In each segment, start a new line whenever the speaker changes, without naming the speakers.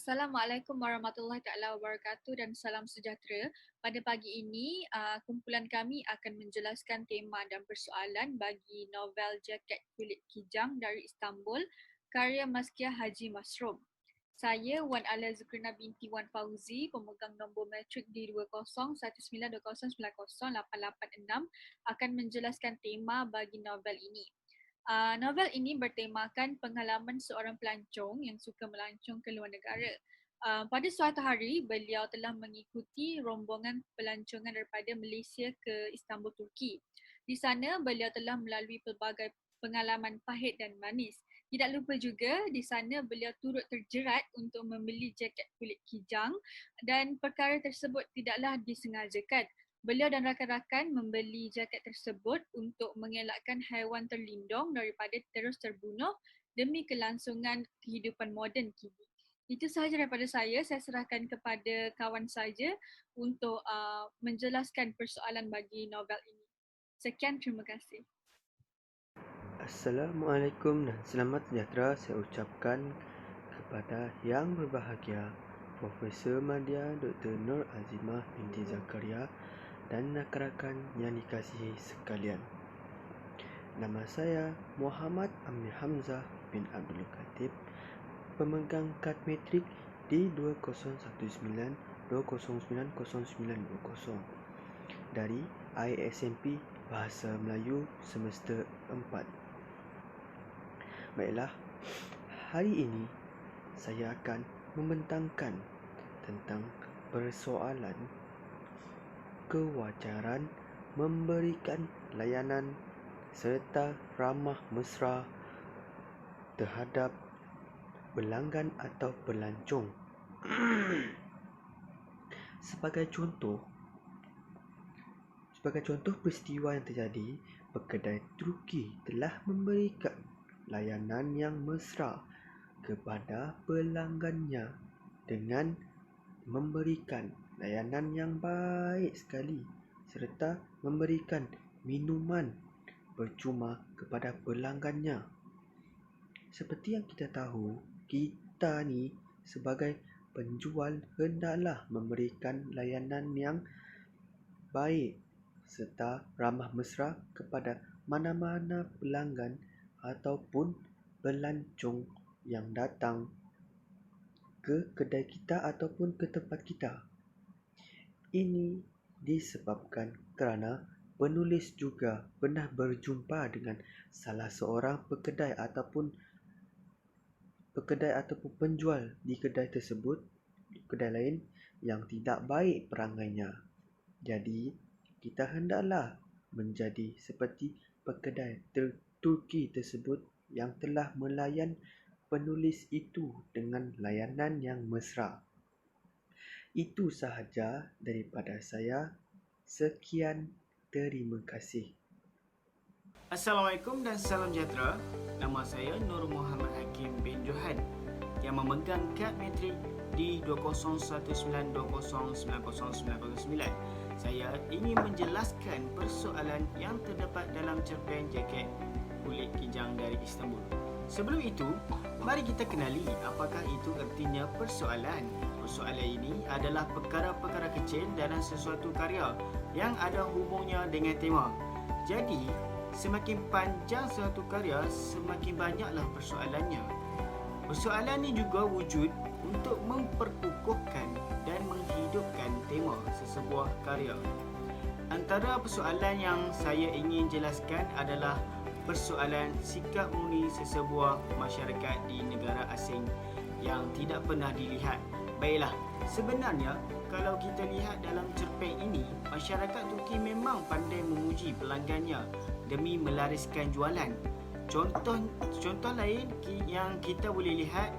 Assalamualaikum warahmatullahi taala wabarakatuh dan salam sejahtera. Pada pagi ini, kumpulan kami akan menjelaskan tema dan persoalan bagi novel Jaket Kulit Kijang dari Istanbul, karya Mazkiyah Haji Masrum. Saya Wan Ala Zukrina binti Wan Fauzi, pemegang nombor matrik D201990908886 akan menjelaskan tema bagi novel ini. Novel ini bertemakan pengalaman seorang pelancong yang suka melancong ke luar negara. Pada suatu hari, beliau telah mengikuti rombongan pelancongan daripada Malaysia ke Istanbul, Turki. Di sana, beliau telah melalui pelbagai pengalaman pahit dan manis. Tidak lupa juga, di sana beliau turut terjerat untuk membeli jaket kulit kijang dan perkara tersebut tidaklah disengajakan. Beliau dan rakan-rakan membeli jaket tersebut untuk mengelakkan haiwan terlindung daripada terus terbunuh demi kelangsungan kehidupan moden kini. Itu sahaja daripada saya. Saya serahkan kepada kawan saja untuk menjelaskan persoalan bagi novel ini. Sekian, terima kasih.
Assalamualaikum dan selamat sejahtera saya ucapkan kepada yang berbahagia Profesor Madya Dr. Nur Azimah binti Zakaria dan rakan-rakan yang dikasihi sekalian. Nama saya Muhammad Amir Hamzah bin Abdul Khatib, pemegang kad matrik D2019-20909020 dari ISMP Bahasa Melayu Semester 4. Baiklah, hari ini saya akan membentangkan tentang persoalan kewajaran memberikan layanan serta ramah mesra terhadap pelanggan atau pelancong. Sebagai contoh peristiwa yang terjadi, kedai Turki telah memberikan layanan yang mesra kepada pelanggannya dengan memberikan layanan yang baik sekali serta memberikan minuman percuma kepada pelanggannya. Seperti yang kita tahu, kita ni sebagai penjual hendaklah memberikan layanan yang baik serta ramah mesra kepada mana-mana pelanggan ataupun pelancong yang datang ke kedai kita ataupun ke tempat kita. Ini disebabkan kerana penulis juga pernah berjumpa dengan salah seorang pekedai ataupun penjual di kedai tersebut, kedai lain yang tidak baik perangainya. Jadi, kita hendaklah menjadi seperti pekedai Turki tersebut yang telah melayan penulis itu dengan layanan yang mesra. Itu sahaja daripada saya. Sekian, terima kasih.
Assalamualaikum dan salam sejahtera. Nama saya Nur Muhammad Hakim bin Johan yang memegang kad matrik D201920909009. Saya ingin menjelaskan persoalan yang terdapat dalam cerpen jaket kulit kijang dari Istanbul. Sebelum itu, mari kita kenali apakah itu artinya persoalan. Persoalan ini adalah perkara-perkara kecil dalam sesuatu karya yang ada hubungnya dengan tema. Jadi, semakin panjang suatu karya, semakin banyaklah persoalannya. Persoalan ini juga wujud untuk memperkukuhkan dan menghidupkan tema sesebuah karya. Antara persoalan yang saya ingin jelaskan adalah persoalan sikap murni sesebuah masyarakat di negara asing yang tidak pernah dilihat. Baiklah, sebenarnya kalau kita lihat dalam cerpen ini, masyarakat Turki memang pandai memuji pelanggannya demi melariskan jualan. Contoh lain yang kita boleh lihat,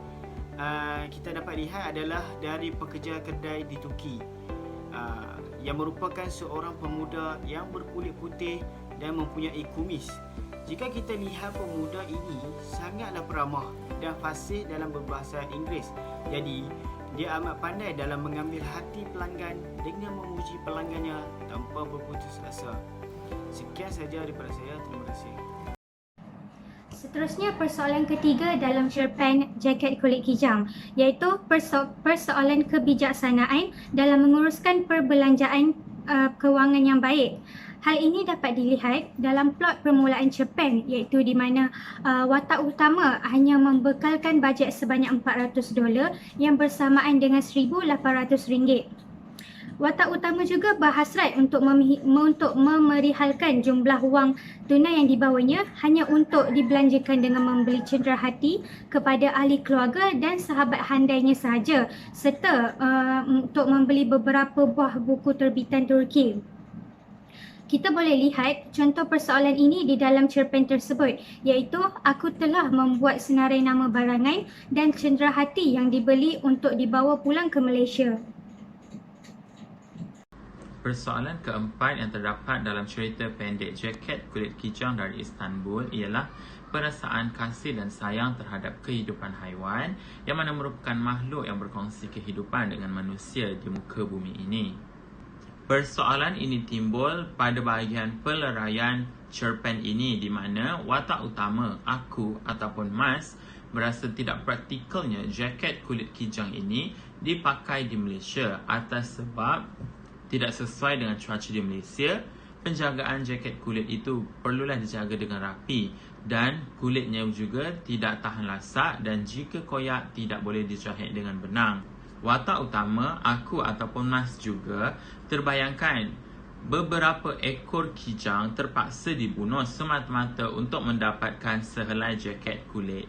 kita dapat lihat adalah dari pekerja kedai di Turki yang merupakan seorang pemuda yang berkulit putih dan mempunyai kumis. Jika kita lihat pemuda ini sangatlah peramah dan fasih dalam berbahasa Inggeris. Jadi, dia amat pandai dalam mengambil hati pelanggan dengan memuji pelanggannya tanpa berputus asa. Sekian saja daripada saya. Terima kasih.
Seterusnya, persoalan ketiga dalam cerpen jaket kulit kijang, iaitu persoalan kebijaksanaan dalam menguruskan perbelanjaan kewangan yang baik. Hal ini dapat dilihat dalam plot permulaan cerpen, iaitu di mana watak utama hanya membekalkan bajet sebanyak $400 yang bersamaan dengan RM1,800. Watak utama juga berhasrat untuk memerihalkan jumlah wang tunai yang dibawanya hanya untuk dibelanjakan dengan membeli cenderahati kepada ahli keluarga dan sahabat handainya sahaja, serta untuk membeli beberapa buah buku terbitan Turki. Kita boleh lihat contoh persoalan ini di dalam cerpen tersebut, iaitu aku telah membuat senarai nama barangan dan cenderahati yang dibeli untuk dibawa pulang ke Malaysia.
Persoalan keempat yang terdapat dalam cerita pendek Jaket Kulit Kijang dari Istanbul ialah perasaan kasih dan sayang terhadap kehidupan haiwan yang mana merupakan makhluk yang berkongsi kehidupan dengan manusia di muka bumi ini. Persoalan ini timbul pada bahagian peleraian cerpen ini di mana watak utama, aku ataupun Mas, berasa tidak praktikalnya jaket kulit kijang ini dipakai di Malaysia atas sebab tidak sesuai dengan cuaca di Malaysia. Penjagaan jaket kulit itu perlulah dijaga dengan rapi dan kulitnya juga tidak tahan lasak dan jika koyak tidak boleh dijahit dengan benang. Watak utama, aku ataupun Mas juga terbayangkan beberapa ekor kijang terpaksa dibunuh semata-mata untuk mendapatkan sehelai jaket kulit.